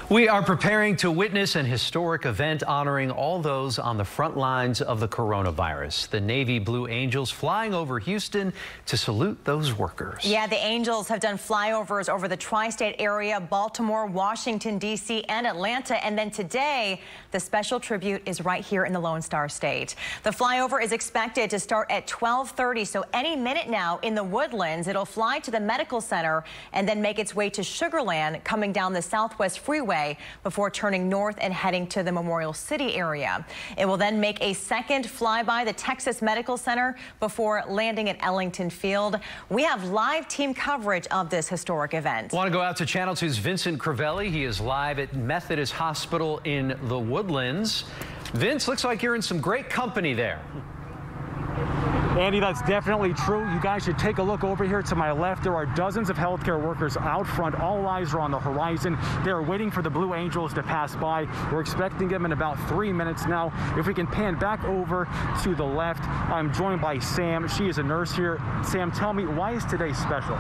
We are preparing to witness an historic event honoring all those on the front lines of the coronavirus. The Navy Blue Angels flying over Houston to salute those workers. Yeah, the Angels have done flyovers over the tri-state area, Baltimore, Washington, D.C., and Atlanta. And then today, the special tribute is right here in the Lone Star State. The flyover is expected to start at 12:30, so any minute now in the Woodlands. It'll fly to the medical center and then make its way to Sugar Land, coming down the Southwest Freeway before turning north and heading to the Memorial City area. It will then make a second flyby the Texas Medical Center before landing at Ellington Field. We have live team coverage of this historic event. Want to go out to Channel 2's Vincent Crivelli. He is live at Methodist Hospital in the Woodlands. Vince, looks like you're in some great company there. Andy, that's definitely true. You guys should take a look over here to my left. There are dozens of healthcare workers out front. All eyes are on the horizon. They are waiting for the Blue Angels to pass by. We're expecting them in about 3 minutes now. If we can pan back over to the left, I'm joined by Sam. She is a nurse here. Sam, tell me, why is today special?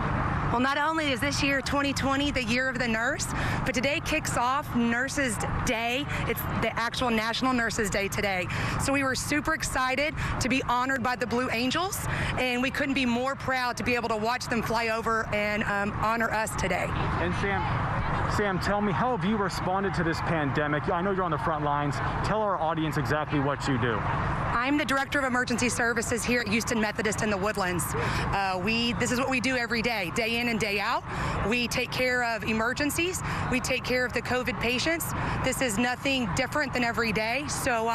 Well, not only is this year 2020 the year of the nurse, but today kicks off Nurses Day. It's the actual National Nurses Day today. So we were super excited to be honored by the Blue Angels, and we couldn't be more proud to be able to watch them fly over and honor us today. And Sam, tell me, how have you responded to this pandemic? I know you're on the front lines. Tell our audience exactly what you do. I'm the Director of Emergency Services here at Houston Methodist in the Woodlands. This is what we do every day in and day out. We take care of emergencies. We take care of the COVID patients. This is nothing different than every day, so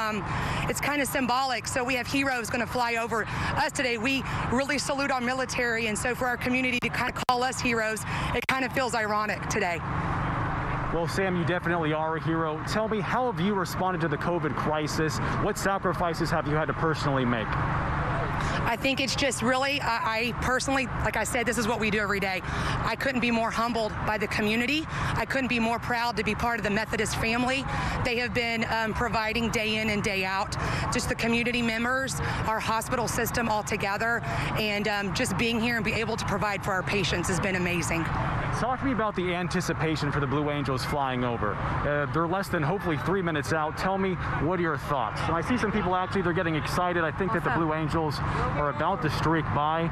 it's kind of symbolic. So we have heroes going to fly over us today. We really salute our military, and so for our community to kind of call us heroes, it kind of feels ironic today. Well, Sam, you definitely are a hero. Tell me, how have you responded to the COVID crisis? What sacrifices have you had to personally make? I think it's just really, I personally, like I said, this is what we do every day. I couldn't be more humbled by the community. I couldn't be more proud to be part of the Methodist family. They have been providing day in and day out, just the community members, our hospital system all together, and just being here and be able to provide for our patients has been amazing. Talk to me about the anticipation for the Blue Angels flying over. They're less than hopefully 3 minutes out. Tell me, what are your thoughts? And I see some people actually, they're getting excited. I think that the Blue Angels are about to streak by.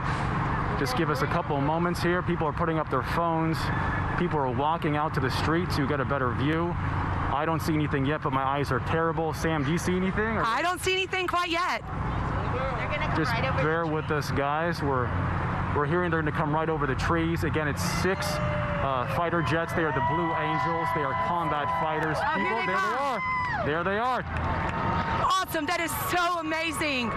Just give us a couple of moments here. People are putting up their phones. People are walking out to the street to get a better view. I don't see anything yet, but my eyes are terrible. Sam, do you see anything? I don't see anything quite yet. Just bear with us, guys. We're hearing they're going to come right over the trees. Again, it's 6 fighter jets. They are the Blue Angels. They are combat fighters. People, there they are. There they are. Awesome. That is so amazing.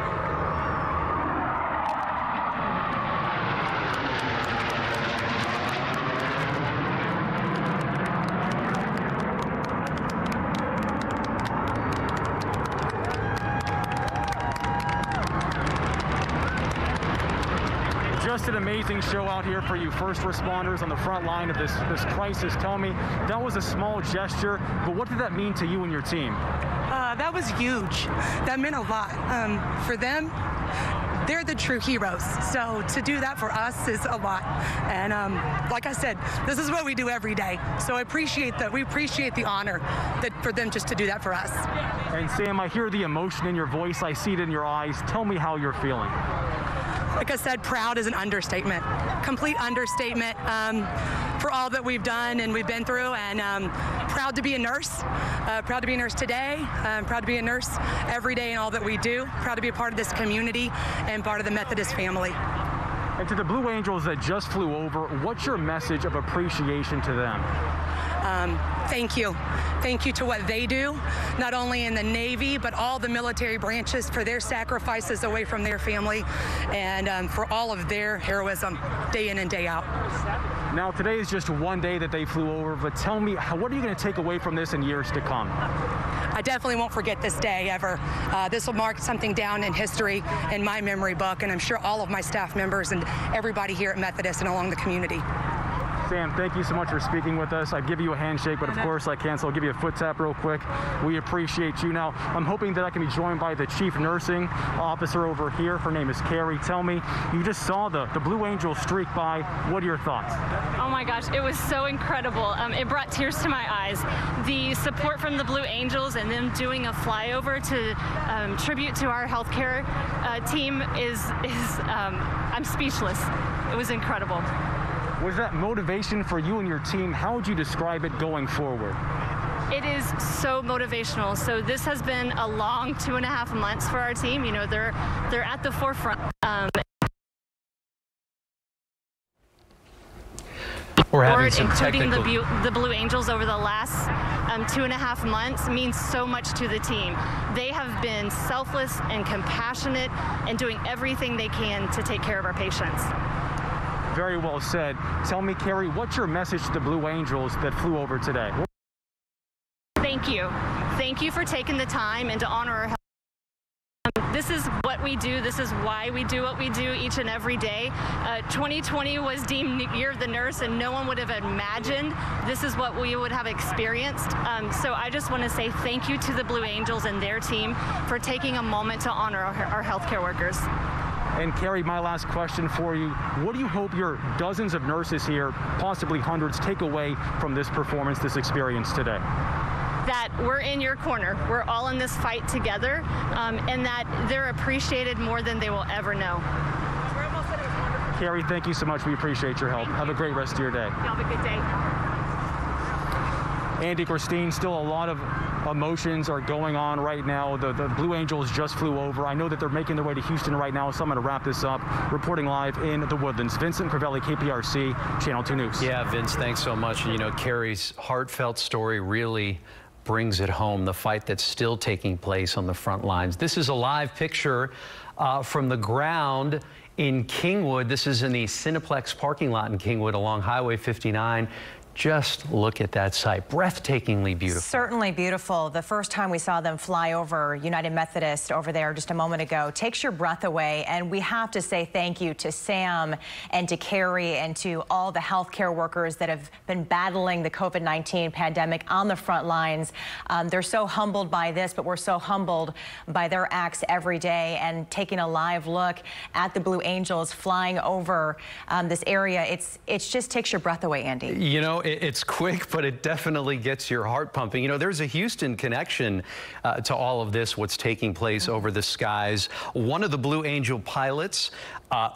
Just an amazing show out here for you first responders on the front line of this crisis. Tell me, that was a small gesture, but what did that mean to you and your team? That was huge. That meant a lot. For them, they're the true heroes. So to do that for us is a lot. And like I said, this is what we do every day. So we appreciate the honor for them just to do that for us. And Sam, I hear the emotion in your voice. I see it in your eyes. Tell me how you're feeling. Like I said, proud is an understatement, complete understatement for all that we've done and we've been through, and proud to be a nurse, proud to be a nurse today, proud to be a nurse every day in all that we do, proud to be a part of this community and part of the Methodist family. And to the Blue Angels that just flew over, what's your message of appreciation to them? Thank you. Thank you to what they do, not only in the Navy, but all the military branches for their sacrifices away from their family and for all of their heroism day in and day out. Now, today is just one day that they flew over, but tell me, what are you going to take away from this in years to come? I definitely won't forget this day ever. This will mark something down in history in my memory book, and I'm sure all of my staff members and everybody here at Methodist and along the community. Sam, thank you so much for speaking with us. I'd give you a handshake, but of course I can't, so I'll give you a foot tap real quick. We appreciate you. Now, I'm hoping that I can be joined by the chief nursing officer over here. Her name is Carrie. Tell me, you just saw the Blue Angels streak by. What are your thoughts? Oh my gosh, it was so incredible. It brought tears to my eyes. The support from the Blue Angels and them doing a flyover to tribute to our healthcare team is I'm speechless. It was incredible. Was that motivation for you and your team? How would you describe it going forward? It is so motivational. So this has been a long 2.5 months for our team. You know, they're at the forefront. We're having some including technical... the Blue Angels over the last 2.5 months means so much to the team. They have been selfless and compassionate and doing everything they can to take care of our patients. Very well said. Tell me, Carrie, what's your message to the Blue Angels that flew over today? Thank you. Thank you for taking the time and to honor our health. This is what we do. This is why we do what we do each and every day. 2020 was deemed Year of the Nurse, and no one would have imagined this is what we would have experienced. So I just want to say thank you to the Blue Angels and their team for taking a moment to honor our healthcare workers. And Carrie, my last question for you. What do you hope your dozens of nurses here, possibly hundreds, take away from this performance, this experience today? That we're in your corner. We're all in this fight together, and that they're appreciated more than they will ever know. Carrie, thank you so much. We appreciate your help. Have a great rest of your day. Y'all have a good day. Andy, Christine, still a lot of emotions are going on right now. The Blue Angels just flew over. I know that they're making their way to Houston right now, so I'm going to wrap this up. Reporting live in the Woodlands, Vincent Crivelli, KPRC, Channel 2 News. Yeah, Vince, thanks so much. You know, Carrie's heartfelt story really brings it home, the fight that's still taking place on the front lines. This is a live picture from the ground in Kingwood. This is in the Cineplex parking lot in Kingwood along Highway 59. Just look at that sight. Breathtakingly beautiful. Certainly beautiful. The first time we saw them fly over United Methodist over there just a moment ago takes your breath away. And we have to say thank you to Sam and to Carrie and to all the healthcare workers that have been battling the COVID-19 pandemic on the front lines. They're so humbled by this, but we're so humbled by their acts every day. And taking a live look at the Blue Angels flying over this area, it just takes your breath away, Andy. You know, it's quick, but it definitely gets your heart pumping. You know, there's a Houston connection to all of this, what's taking place over the skies. One of the Blue Angel pilots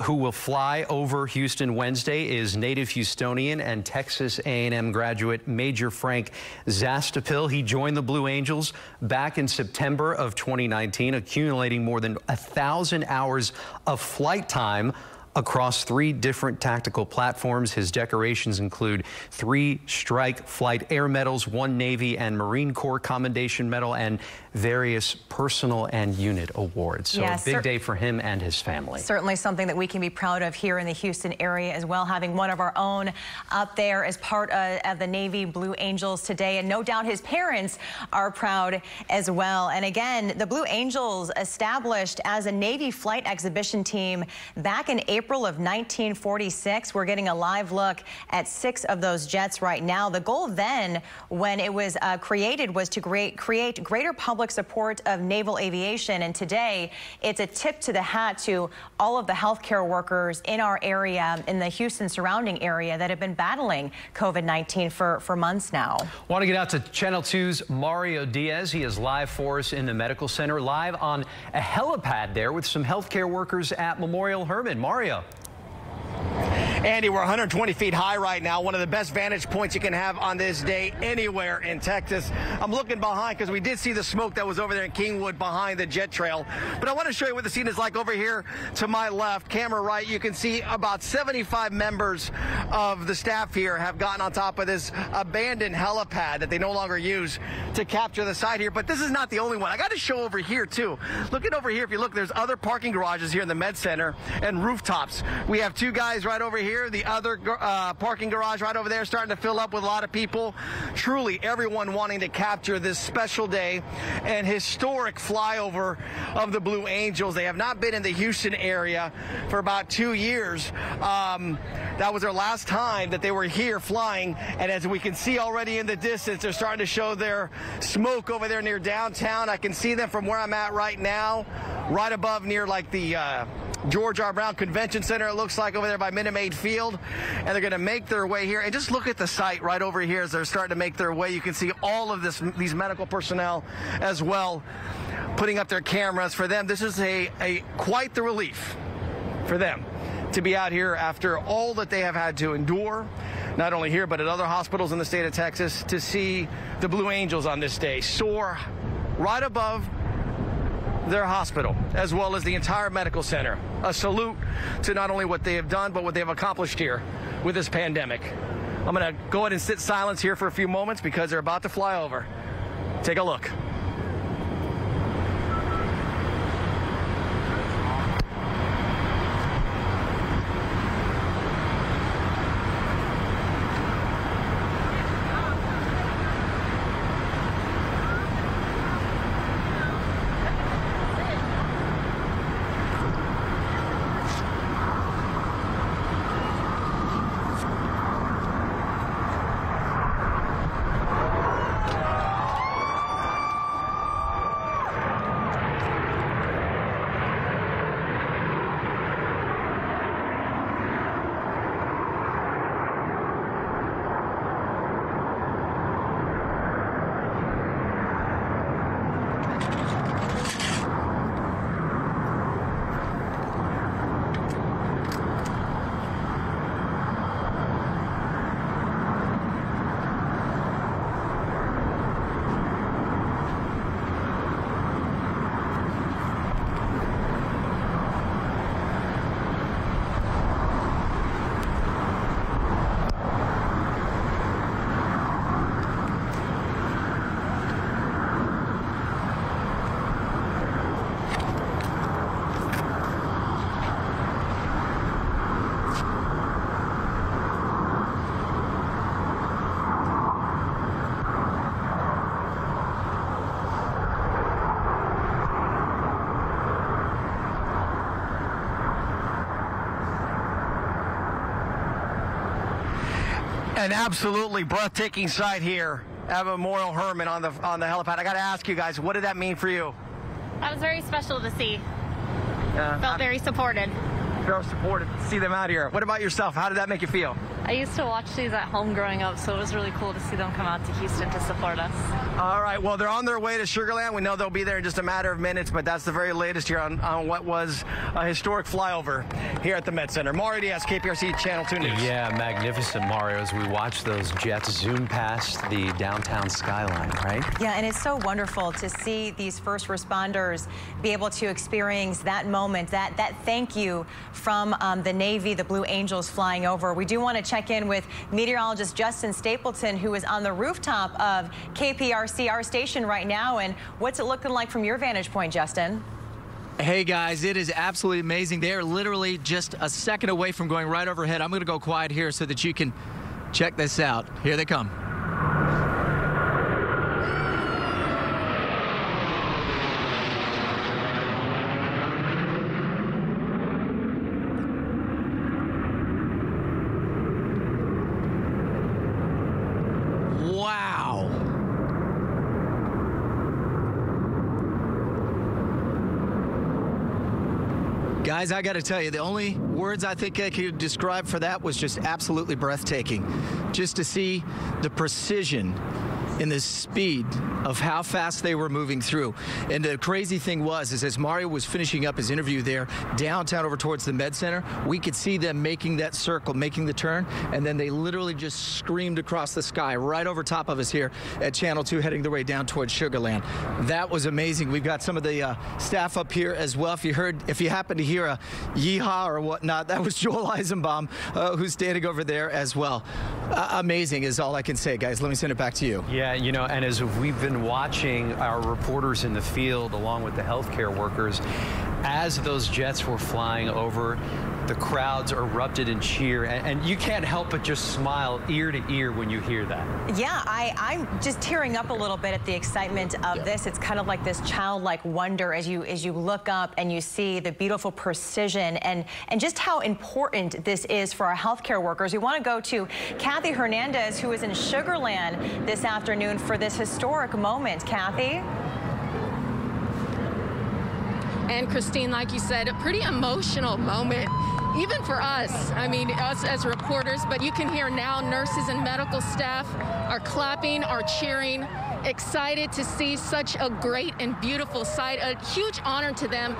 who will fly over Houston Wednesday is native Houstonian and Texas A&M graduate Major Frank Zastapil. He joined the Blue Angels back in September of 2019, accumulating more than 1,000 hours of flight time across 3 different tactical platforms. His decorations include 3 Strike Flight Air Medals, 1 Navy and Marine Corps Commendation Medal, and various personal and unit awards. So a big day for him and his family. Certainly something that we can be proud of here in the Houston area as well, having one of our own up there as part of the Navy Blue Angels today. And no doubt his parents are proud as well. And again, the Blue Angels established as a Navy flight exhibition team back in April of 1946. We're getting a live look at 6 of those jets right now. The goal then, when it was created, was to create greater public support of naval aviation. And today, it's a tip to the hat to all of the healthcare workers in our area, in the Houston surrounding area, that have been battling COVID-19 for months now. Want to get out to Channel 2's Mario Diaz. He is live for us in the medical center, live on a helipad there with some healthcare workers at Memorial Hermann. Mario. Andy, we're 120 feet high right now, one of the best vantage points you can have on this day anywhere in Texas. I'm looking behind because we did see the smoke that was over there in Kingwood behind the jet trail. But I want to show you what the scene is like over here to my left, camera right. You can see about 75 members of the staff here have gotten on top of this abandoned helipad that they no longer use to capture the site here. But this is not the only one. I got to show over here, too. Looking over here, if you look, there's other parking garages here in the Med Center and rooftops. We have 2 guys right over here here. The other parking garage right over there starting to fill up with a lot of people. Truly, everyone wanting to capture this special day and historic flyover of the Blue Angels. They have not been in the Houston area for about 2 years. That was their last time that they were here flying. And as we can see already in the distance, they're starting to show their smoke over there near downtown. I can see them from where I'm at right now, right above near like the George R. Brown Convention Center, it looks like, over there by Minute Maid Field. And they're going to make their way here. And just look at the site right over here as they're starting to make their way. You can see all of these medical personnel as well putting up their cameras. For them, this is quite the relief for them to be out here after all that they have had to endure, not only here but at other hospitals in the state of Texas, to see the Blue Angels on this day soar right above their hospital, as well as the entire medical center. A salute to not only what they have done, but what they have accomplished here with this pandemic. I'm going to go ahead and sit silence here for a few moments because they're about to fly over. Take a look. An absolutely breathtaking sight here at Memorial Hermann on the helipad. I got to ask you guys, what did that mean for you? That was very special to see. Felt very supported. Very supported to see them out here. What about yourself? How did that make you feel? I used to watch these at home growing up, so it was really cool to see them come out to Houston to support us. All right, well, they're on their way to Sugar Land. We know they'll be there in just a matter of minutes, but that's the very latest here on what was a historic flyover here at the Med Center. Mario Diaz, KPRC Channel 2 News. Yeah, magnificent, Mario, as we watch those jets zoom past the downtown skyline, right? Yeah, and it's so wonderful to see these first responders be able to experience that moment, that thank you from the Navy, the Blue Angels flying over. We do want to check in with meteorologist Justin Stapleton, who is on the rooftop of KPRC, our station right now. And what's it looking like from your vantage point, Justin? Hey guys, it is absolutely amazing. They are literally just a second away from going right overhead. I'm going to go quiet here so that you can check this out. Here they come. Guys, I got to tell you, the only words I think I could describe for that was just absolutely breathtaking. Just to see the precision in the speed of how fast they were moving through. And the crazy thing was, is as Mario was finishing up his interview there downtown over towards the Med Center, we could see them making that circle, making the turn, and then they literally just screamed across the sky right over top of us here at Channel 2, heading their way down towards Sugar Land. That was amazing. We've got some of the staff up here as well. If you happen to hear a yeehaw or whatnot, that was Joel Eisenbaum, who's standing over there as well. Amazing is all I can say, guys. Let me send it back to you. Yeah, you know, and as we've been watching our reporters in the field along with the healthcare workers, as those jets were flying over, the crowds erupted in cheer, and you can't help but just smile ear to ear when you hear that. Yeah, I'm just tearing up a little bit at the excitement of this. It's kind of like this childlike wonder as you look up and you see the beautiful precision and just how important this is for our healthcare workers. We want to go to Kathy Hernandez, who is in Sugar Land this afternoon for this historic moment. Kathy? And Christine, like you said, a pretty emotional moment, even for us. I mean, us as reporters, but you can hear now nurses and medical staff are clapping, are cheering, excited to see such a great and beautiful sight. A huge honor to them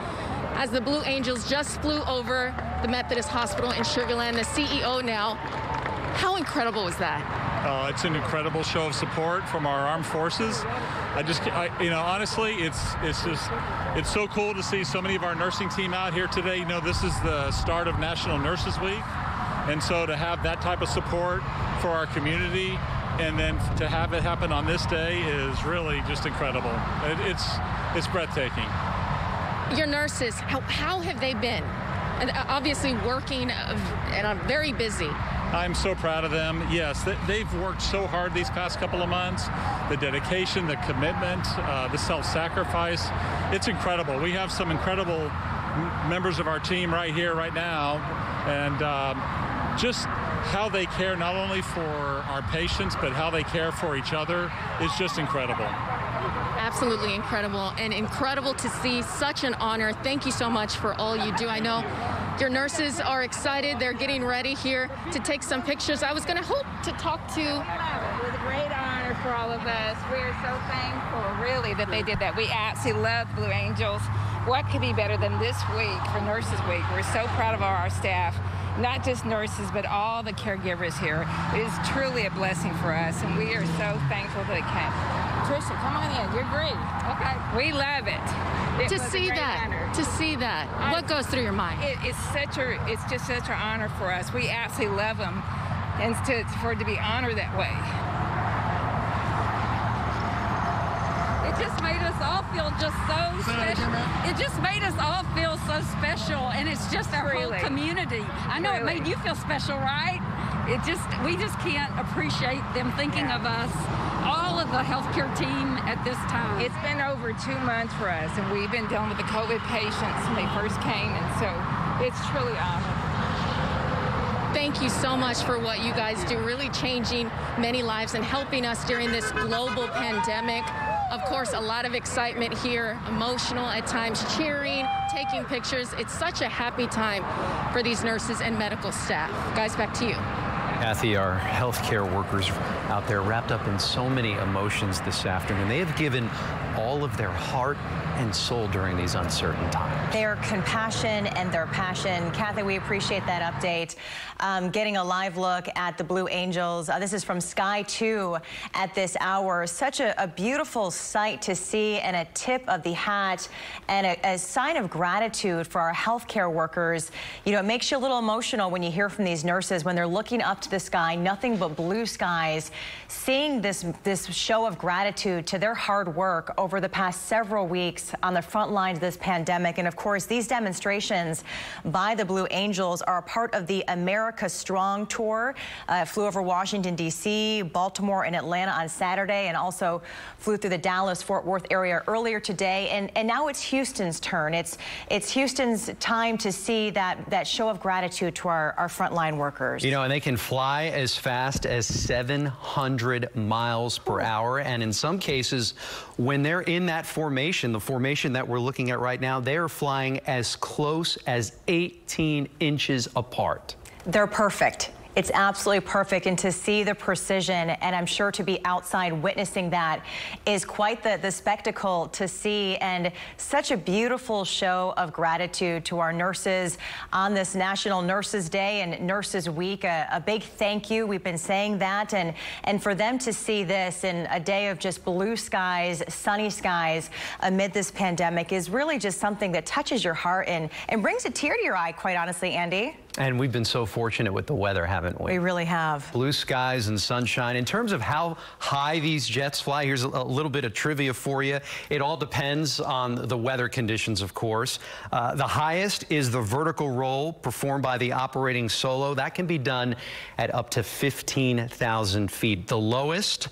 as the Blue Angels just flew over the Methodist Hospital in Sugar Land, the CEO now. How incredible was that? It's an incredible show of support from our armed forces. You know, honestly, it's so cool to see so many of our nursing team out here today. You know, this is the start of National Nurses Week, and so to have that type of support for our community, and then to have it happen on this day is really just incredible. It's breathtaking. Your nurses, how have they been? And obviously working and I'm very busy. I'm so proud of them. Yes, they've worked so hard these past couple of months. The dedication, the commitment, the self-sacrifice. It's incredible. We have some incredible members of our team right here, right now. And just how they care not only for our patients, but how they care for each other is just incredible. Absolutely incredible, and incredible to see. Such an honor. Thank you so much for all you do. I know your nurses are excited. They're getting ready here to take some pictures. I was going to hope to talk to... It was a great honor for all of us. We are so thankful, really, that they did that. We absolutely love Blue Angels. What could be better than this week for Nurses Week? We're so proud of our staff. Not just nurses, but all the caregivers here. It is truly a blessing for us, and we are so thankful that it came. Tricia, come on in. You're great. Okay. We love it. To see that, what goes through your mind? It's just such an honor for us. We absolutely love them, and for it to be honored that way. It just made us all feel just so special. It just made us all feel so special, and it's just our whole community. I know it made you feel special, right? We just can't appreciate them thinking of us, all of the healthcare team at this time. It's been over 2 months for us, and we've been dealing with the COVID patients when they first came, and so it's truly honored. Thank you so much for what you guys do, really changing many lives and helping us during this global pandemic. Of course, a lot of excitement here, emotional at times, cheering, taking pictures. It's such a happy time for these nurses and medical staff. Guys, back to you. Kathy, our healthcare workers out there wrapped up in so many emotions this afternoon. They have given all of their heart and soul during these uncertain times. Their compassion and their passion. Kathy, we appreciate that update. Getting a live look at the Blue Angels. This is from Sky 2 at this hour. Such a beautiful sight to see, and a tip of the hat and a sign of gratitude for our healthcare workers. You know, it makes you a little emotional when you hear from these nurses when they're looking up to the sky, nothing but blue skies, seeing this show of gratitude to their hard work over the past several weeks on the front lines of this pandemic. And of course, these demonstrations by the Blue Angels are a part of the America Strong tour. Flew over Washington, D.C., Baltimore, and Atlanta on Saturday, and also flew through the Dallas-Fort Worth area earlier today. And now it's Houston's turn. It's Houston's time to see that show of gratitude to our frontline workers. You know, and they can fly as fast as 700 miles per hour. And in some cases, when they're in that formation, the formation that we're looking at right now, they are flying as close as 18 inches apart. They're perfect. It's absolutely perfect, and to see the precision, and I'm sure to be outside witnessing that, is quite the spectacle to see, and such a beautiful show of gratitude to our nurses on this National Nurses Day and Nurses Week. A big thank you. We've been saying that, and for them to see this in a day of just blue skies, sunny skies amid this pandemic is really just something that touches your heart and brings a tear to your eye, quite honestly, Andy. And we've been so fortunate with the weather, haven't we? We really have. Blue skies and sunshine. In terms of how high these jets fly, here's a little bit of trivia for you. It all depends on the weather conditions, of course. The highest is the vertical roll performed by the operating solo. That can be done at up to 15,000 feet. The lowest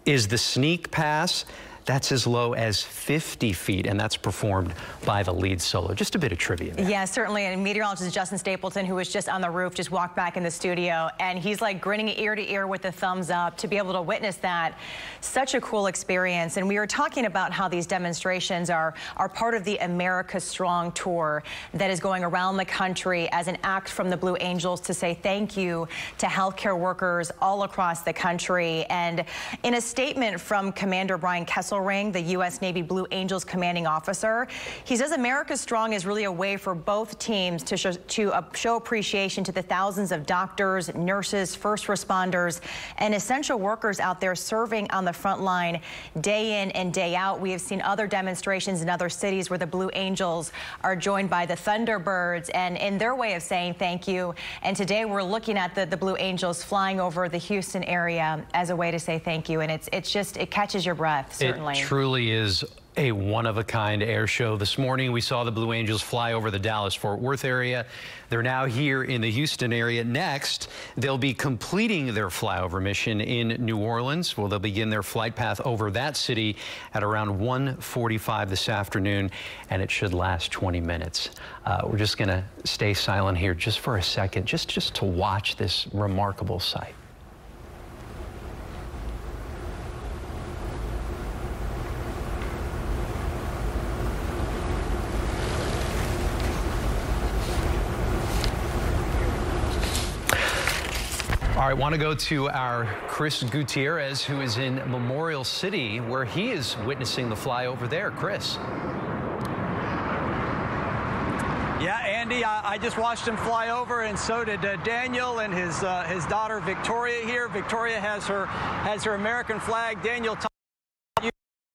is the sneak pass. That's as low as 50 feet, and that's performed by the lead solo. Just a bit of trivia there. Yeah, certainly. And meteorologist Justin Stapleton, who was just on the roof, just walked back in the studio, and he's like grinning ear to ear with the thumbs up to be able to witness that. Such a cool experience. And we were talking about how these demonstrations are part of the America Strong tour that is going around the country as an act from the Blue Angels to say thank you to healthcare workers all across the country. And in a statement from Commander Brian Kesselring, the U.S. Navy Blue Angels commanding officer, he says America Strong is really a way for both teams to show appreciation to the thousands of doctors, nurses, first responders, and essential workers out there serving on the front line day in and day out. We have seen other demonstrations in other cities where the Blue Angels are joined by the Thunderbirds and in their way of saying thank you. And today we're looking at the Blue Angels flying over the Houston area as a way to say thank you. And it catches your breath, certainly. It truly is a one-of-a-kind air show. This morning we saw the Blue Angels fly over the Dallas-Fort Worth area. They're now here in the Houston area. Next, they'll be completing their flyover mission in New Orleans. Well, they'll begin their flight path over that city at around 1:45 this afternoon, and it should last 20 minutes. We're just going to stay silent here just for a second, just to watch this remarkable sight. All right, want to go to our Chris Gutierrez, who is in Memorial City, where he is witnessing the flyover there. Chris. Yeah, Andy, I just watched him fly over, and so did Daniel and his daughter Victoria here. Victoria has her American flag. Daniel, you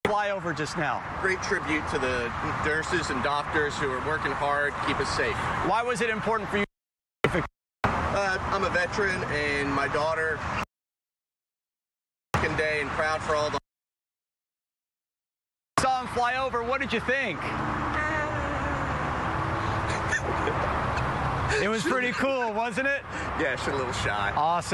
fly over just now. Great tribute to the nurses and doctors who are working hard to keep us safe. Why was it important for you? I'm a veteran, and my daughter, second day, and proud for all the. Saw him fly over. What did you think? It was pretty cool, wasn't it? Yeah, she's a little shy. Awesome.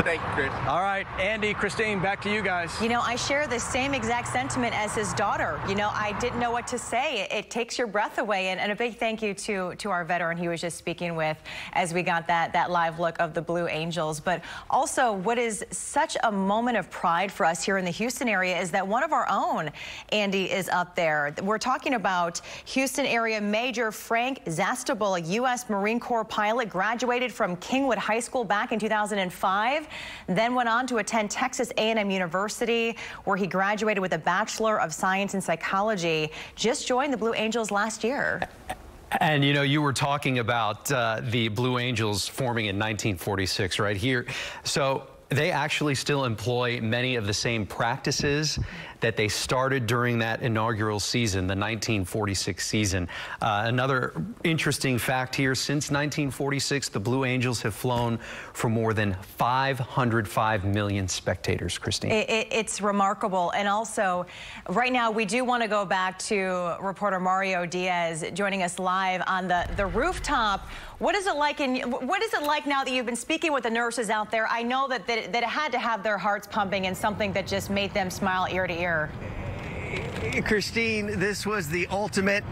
Thank you, Chris. All right, Andy, Christine, back to you guys. You know, I share the same exact sentiment as his daughter. You know, I didn't know what to say. It takes your breath away. And a big thank you to our veteran he was just speaking with as we got that live look of the Blue Angels. But also, what is such a moment of pride for us here in the Houston area is that one of our own, Andy, is up there. We're talking about Houston area Major Frank Zastable, a U.S. Marine Corps pilot, graduated from Kingwood High School back in 2005. Then went on to attend Texas A&M University, where he graduated with a Bachelor of Science in Psychology. Just joined the Blue Angels last year. And, you know, you were talking about the Blue Angels forming in 1946 right here. So they actually still employ many of the same practices that they started during that inaugural season, the 1946 season. Another interesting fact here, since 1946, the Blue Angels have flown for more than 505 million spectators, Christine. It's remarkable. And also, right now, we do want to go back to reporter Mario Diaz joining us live on the rooftop. What is it like now that you've been speaking with the nurses out there? I know that it had to have their hearts pumping and something that just made them smile ear to ear. Christine, this was the ultimate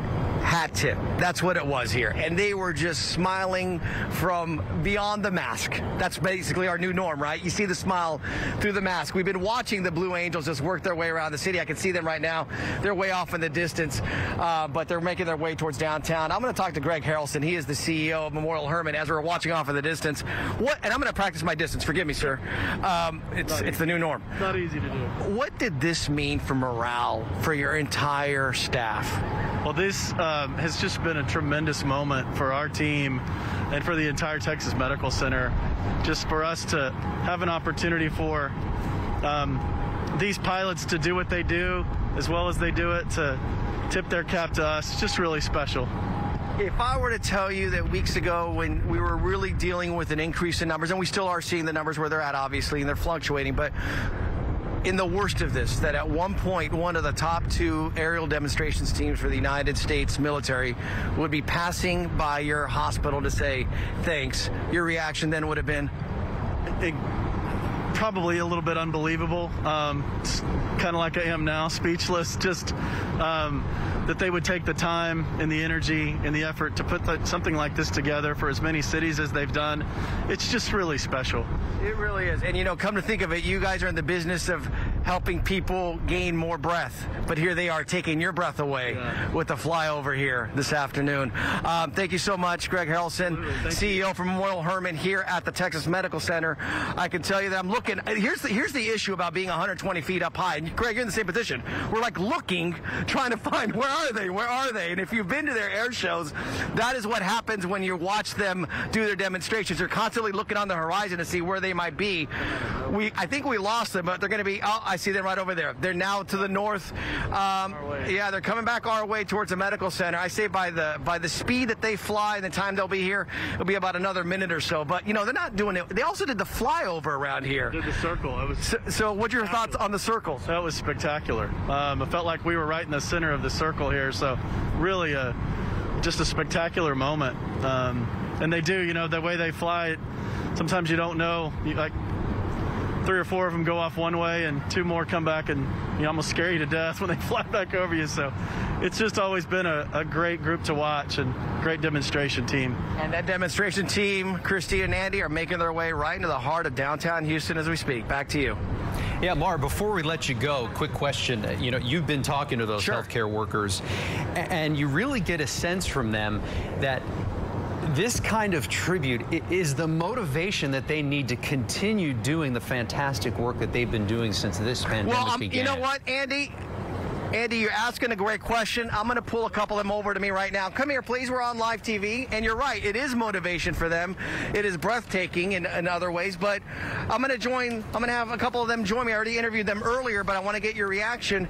hat tip. That's what it was here. And they were just smiling from beyond the mask. That's basically our new norm, right? You see the smile through the mask. We've been watching the Blue Angels just work their way around the city. I can see them right now. They're way off in the distance, but they're making their way towards downtown. I'm going to talk to Greg Harrelson. He is the CEO of Memorial Hermann as we're watching off in the distance. And I'm going to practice my distance. Forgive me, sir. It's the new norm. Not easy to do. What did this mean for morale for your entire staff? Well, this has just been a tremendous moment for our team and for the entire Texas Medical Center. Just for us to have an opportunity for these pilots to do what they do as well as they do it, to tip their cap to us. It's just really special. If I were to tell you that weeks ago when we were really dealing with an increase in numbers, and we still are seeing the numbers where they're at, obviously, and they're fluctuating, but in the worst of this, that at one point, one of the top 2 aerial demonstrations teams for the United States military would be passing by your hospital to say thanks, your reaction then would have been? Probably a little bit unbelievable. It's kind of like I am now, speechless. Just that they would take the time and the energy and the effort to put something like this together for as many cities as they've done. It's just really special. It really is. And, you know, come to think of it, you guys are in the business of helping people gain more breath. But here they are taking your breath away with the flyover here this afternoon. Thank you so much, Greg Harrelson, CEO from Memorial Hermann here at the Texas Medical Center. I can tell you that I'm looking. Here's the issue about being 120 feet up high. And Greg, you're in the same position. We're like looking, trying to find where are they? Where are they? And if you've been to their air shows, that is what happens when you watch them do their demonstrations. You're constantly looking on the horizon to see where they might be. I think we lost them, but they're going to be. Oh, I see them right over there. They're now to the north. Yeah, they're coming back our way towards the medical center. I say by the speed that they fly and the time they'll be here, it'll be about another minute or so. But you know, they're not doing it. They also did the flyover around here. Did the circle. So what's your thoughts on the circle? That was spectacular. I felt like we were right in the center of the circle here. So really, just a spectacular moment. And they do, you know, the way they fly. Sometimes you don't know. Like 3 or 4 of them go off one way and 2 more come back and almost scare you to death when they fly back over you. So it's just always been a great group to watch and great demonstration team. And that demonstration team, Christy and Andy, are making their way right into the heart of downtown Houston as we speak. Back to you. Yeah, Mara, before we let you go, quick question. You know, you've been talking to those healthcare workers, and you really get a sense from them that this kind of tribute is the motivation that they need to continue doing the fantastic work that they've been doing since this pandemic began. You know what, Andy? Andy, you're asking a great question. I'm going to pull a couple of them over to me right now. Come here, please. We're on live TV. And you're right. It is motivation for them. It is breathtaking in other ways. But I'm going to have a couple of them join me. I already interviewed them earlier, but I want to get your reaction.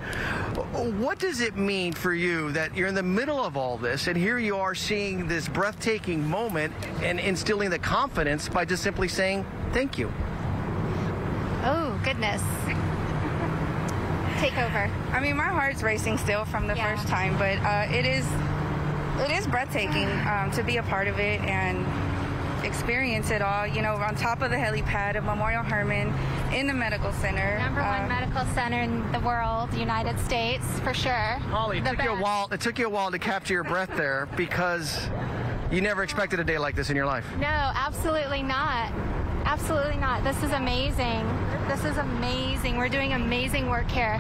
What does it mean for you that you're in the middle of all this, and here you are seeing this breathtaking moment and instilling the confidence by just simply saying thank you? Oh, goodness. Take over. I mean, my heart's racing still from the first time, but it is breathtaking to be a part of it and experience it all. You know, on top of the helipad of Memorial Hermann, in the medical center. #1 medical center in the world, United States, for sure. Holly, it took you a while to capture your breath there because you never expected a day like this in your life. No, absolutely not. Absolutely not. This is amazing. This is amazing. We're doing amazing work here.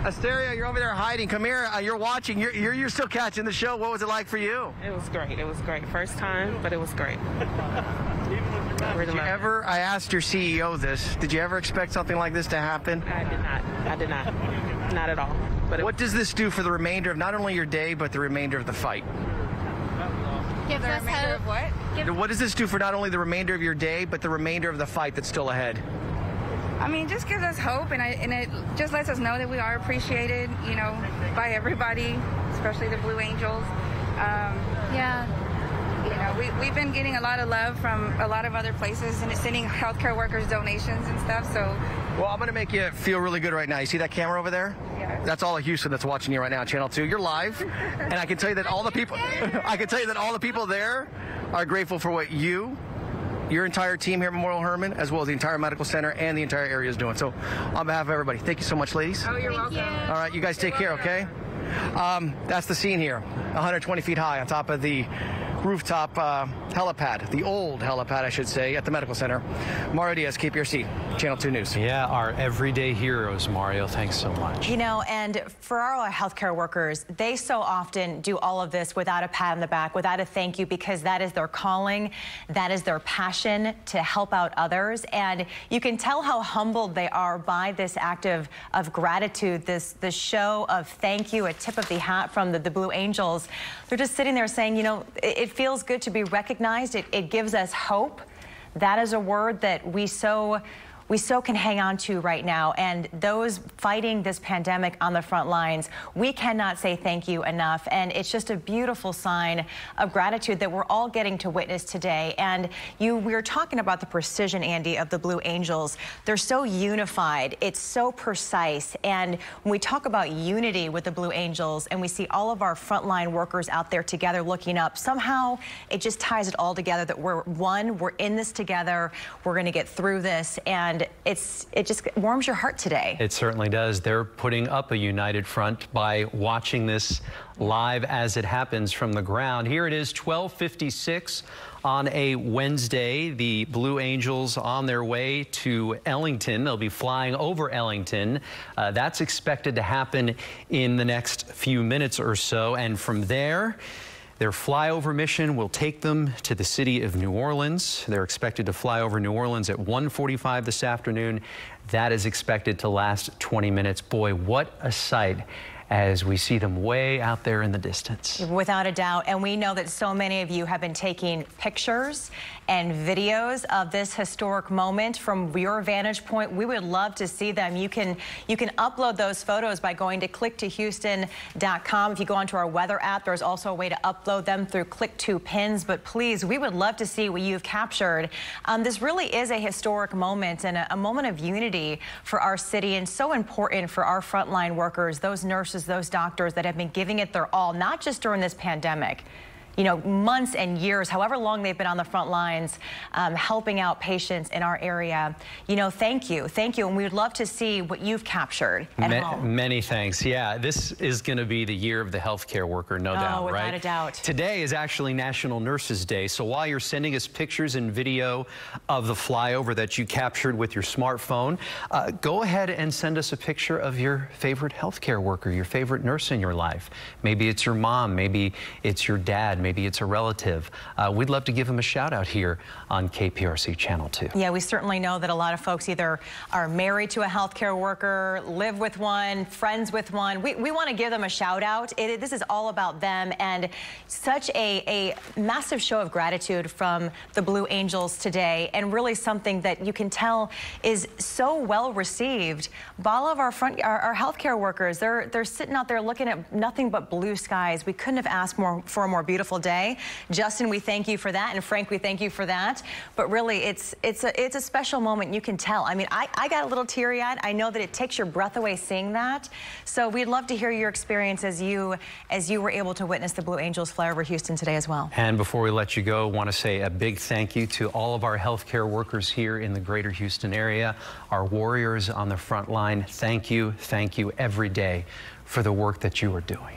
Asteria, you're over there hiding. Come here. You're watching. You're still catching the show. What was it like for you? It was great. It was great. First time, but it was great. I asked your CEO this. Did you ever expect something like this to happen? I did not. I did not. Not at all. But what does this do for the remainder of not only your day, but the remainder of the fight? Gives us hope. Of what? What does this do for not only the remainder of your day, but the remainder of the fight that's still ahead? I mean, just gives us hope, and it just lets us know that we are appreciated, you know, by everybody, especially the Blue Angels. You know, we've been getting a lot of love from a lot of other places and sending healthcare workers donations and stuff. So, well, I'm going to make you feel really good right now. You see that camera over there? Yeah. That's all of Houston that's watching you right now, Channel 2. You're live, and I can tell you that all the people, there are grateful for what your entire team here at Memorial Hermann, as well as the entire medical center and the entire area is doing. So, on behalf of everybody, thank you so much, ladies. Oh, you're welcome. All right, you guys take care, okay? That's the scene here, 120 feet high on top of the rooftop helipad, the old helipad, I should say, at the medical center. Mario Diaz, KPRC, Channel 2 News. Yeah, our everyday heroes, Mario. Thanks so much. You know, and for our healthcare workers, they so often do all of this without a pat on the back, without a thank you, because that is their calling, that is their passion to help out others. And you can tell how humbled they are by this act of gratitude, this show of thank you, a tip of the hat from the Blue Angels. They're just sitting there saying, you know, it feels good to be recognized. It gives us hope. That is a word that we so we so can hang on to right now. And those fighting this pandemic on the front lines, we cannot say thank you enough. And it's just a beautiful sign of gratitude that we're all getting to witness today. And we were talking about the precision, Andy, of the Blue Angels. They're so unified. It's so precise. And when we talk about unity with the Blue Angels and we see all of our frontline workers out there together looking up, somehow it just ties it all together that we're one, we're in this together, we're going to get through this, and it just warms your heart today. It certainly does. They're putting up a united front by watching this live as it happens from the ground. Here it is, 12:56 on a Wednesday. The Blue Angels on their way to Ellington. They'll be flying over Ellington. That's expected to happen in the next few minutes or so, and from there, their flyover mission will take them to the city of New Orleans. They're expected to fly over New Orleans at 1:45 this afternoon. That is expected to last 20 minutes. Boy, what a sight as we see them way out there in the distance. Without a doubt. And we know that so many of you have been taking pictures and videos of this historic moment from your vantage point. We would love to see them. You can upload those photos by going to click2houston.com. If you go onto our weather app, there's also a way to upload them through Click2Pins. But please, we would love to see what you've captured. This really is a historic moment and a moment of unity for our city, and so important for our frontline workers, those nurses, those doctors that have been giving it their all, not just during this pandemic, you know, months and years, however long they've been on the front lines, helping out patients in our area. You know, thank you. And we would love to see what you've captured at home. Many thanks. Yeah, this is going to be the year of the healthcare worker, no doubt, right? Without a doubt. Today is actually National Nurses Day, so while you're sending us pictures and video of the flyover that you captured with your smartphone, go ahead and send us a picture of your favorite healthcare worker, your favorite nurse in your life. Maybe it's your mom, maybe it's your dad, maybe it's a relative. We'd love to give them a shout out here on KPRC Channel 2. Yeah, we certainly know that a lot of folks either are married to a healthcare worker, live with one, friends with one. We want to give them a shout out. This is all about them, and such a massive show of gratitude from the Blue Angels today, and really something that you can tell is so well received by all of our healthcare workers. They're sitting out there looking at nothing but blue skies. We couldn't have asked for a more beautiful day. Justin, we thank you for that, and Frank, we thank you for that. But really, it's a special moment. You can tell. I mean, I got a little teary-eyed. I know that it takes your breath away seeing that. So we'd love to hear your experience as you were able to witness the Blue Angels fly over Houston today as well. And before we let you go, I want to say a big thank you to all of our healthcare workers here in the greater Houston area, our warriors on the front line. Thank you every day for the work that you are doing.